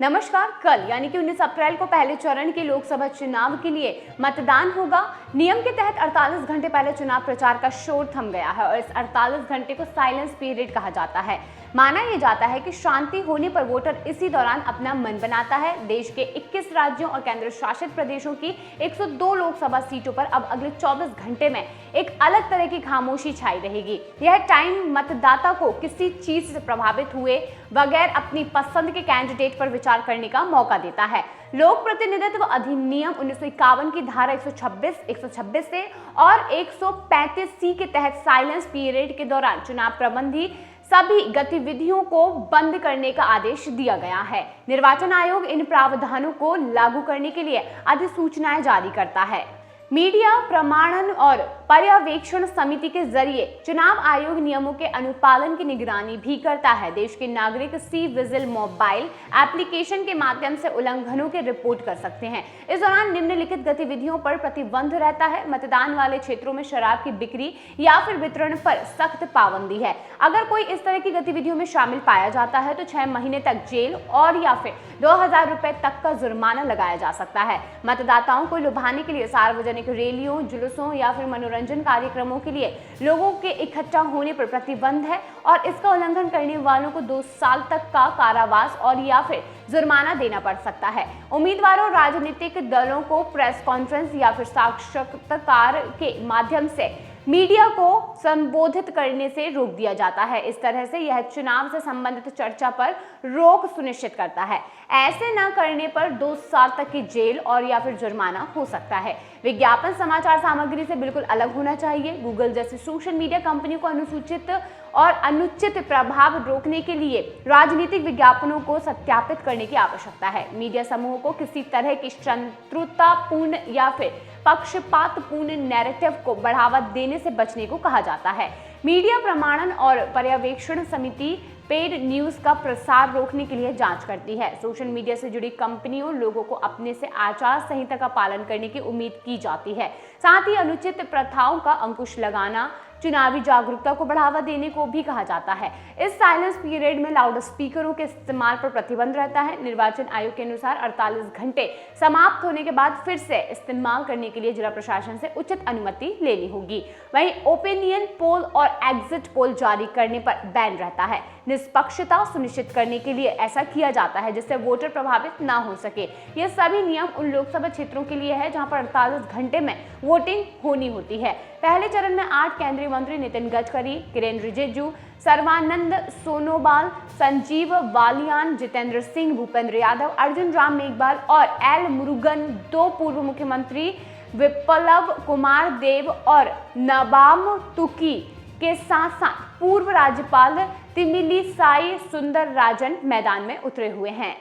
नमस्कार। कल यानी कि 19 अप्रैल को पहले चरण के लोकसभा चुनाव के लिए मतदान होगा। नियम के तहत 48 घंटे पहले चुनाव प्रचार का शोर थम गया है और इस 48 घंटे को साइलेंस पीरियड कहा जाता है। माना यह जाता है कि शांति होने पर वोटर इसी दौरान अपना मन बनाता है। देश के 21 राज्यों और केंद्र शासित प्रदेशों की 102 लोकसभा सीटों पर अब अगले 24 घंटे में एक अलग तरह की खामोशी छाई रहेगी। यह टाइम मतदाता को किसी चीज से प्रभावित हुए बगैर अपनी पसंद के कैंडिडेट पर विचार करने का मौका देता है। लोक प्रतिनिधित्व अधिनियम 1951 की धारा 126 से और 135 सी के तहत साइलेंस पीरियड के दौरान चुनाव प्रबंधी सभी गतिविधियों को बंद करने का आदेश दिया गया है। निर्वाचन आयोग इन प्रावधानों को लागू करने के लिए अधिसूचनाएं जारी करता है। मीडिया प्रमाणन और पर्यवेक्षण समिति के जरिए चुनाव आयोग नियमों के अनुपालन की निगरानी भी करता है। देश के नागरिक सी विजिल मोबाइल एप्लीकेशन के माध्यम से उल्लंघनों की रिपोर्ट कर सकते हैं। इस दौरान निम्नलिखित गतिविधियों पर प्रतिबंध रहता है। मतदान वाले क्षेत्रों में शराब की बिक्री या फिर वितरण पर सख्त पाबंदी है। अगर कोई इस तरह की गतिविधियों में शामिल पाया जाता है तो 6 महीने तक जेल और या फिर 2000 रुपए तक का जुर्माना लगाया जा सकता है। मतदाताओं को लुभाने के लिए सार्वजनिक रैलियों, जुलूसों या फिर मनोरंजन कार्यक्रमों के लिए लोगों के इकट्ठा होने पर प्रतिबंध है और इसका उल्लंघन करने वालों को 2 साल तक का कारावास और या फिर जुर्माना देना पड़ सकता है। उम्मीदवारों, राजनीतिक दलों को प्रेस कॉन्फ्रेंस या फिर साक्षात्कार के माध्यम से मीडिया को संबोधित करने से रोक दिया जाता है। इस तरह से यह चुनाव से संबंधित चर्चा पर रोक सुनिश्चित करता है। ऐसे न करने पर 2 साल तक की जेल और या फिर जुर्माना हो सकता है। विज्ञापन समाचार सामग्री से बिल्कुल अलग होना चाहिए। गूगल जैसी सोशल मीडिया कंपनी को अनुसूचित और अनुचित प्रभाव रोकने के लिए राजनीतिक विज्ञापनों को सत्यापित करने की आवश्यकता है। मीडिया समूह को किसी तरह की शत्रुतापूर्ण या फिर पक्षपातपूर्ण नैरेटिव को बढ़ावा देने से बचने को कहा जाता है। मीडिया प्रमाणन और पर्यवेक्षण समिति पेड न्यूज का प्रसार रोकने के लिए जांच करती है। सोशल मीडिया से जुड़ी कंपनियों लोगों को अपने से आचार संहिता का पालन करने की उम्मीद की जाती है। साथ ही अनुचित प्रथाओं का अंकुश लगाना, चुनावी जागरूकता को बढ़ावा देने को भी कहा जाता है। इस साइलेंस पीरियड में लाउड स्पीकरों के इस्तेमाल पर प्रतिबंध रहता है। निर्वाचन आयोग के अनुसार 48 घंटे समाप्त होने के बाद फिर से इस्तेमाल करने के लिए जिला प्रशासन से उचित अनुमति लेनी होगी। वहीं ओपिनियन पोल और एग्जिट पोल जारी करने पर बैन रहता है। निष्पक्षता सुनिश्चित करने के लिए ऐसा किया जाता है जिससे वोटर प्रभावित ना हो सके। ये सभी नियम उन लोकसभा क्षेत्रों के लिए है जहां पर 48 घंटे में वोटिंग होनी होती है। पहले चरण में 8 केंद्रीय मंत्री नितिन गडकरी, किरेन रिजिजू, सर्बानंद सोनोवाल, संजीव बालियान, जितेंद्र सिंह, भूपेंद्र यादव, अर्जुन राम मेघवाल और एल मुरुगन, 2 पूर्व मुख्यमंत्री विप्लव कुमार देव और नबाम तुकी के साथ साथ पूर्व राज्यपाल तमिलिसाई सुंदरराजन मैदान में उतरे हुए हैं।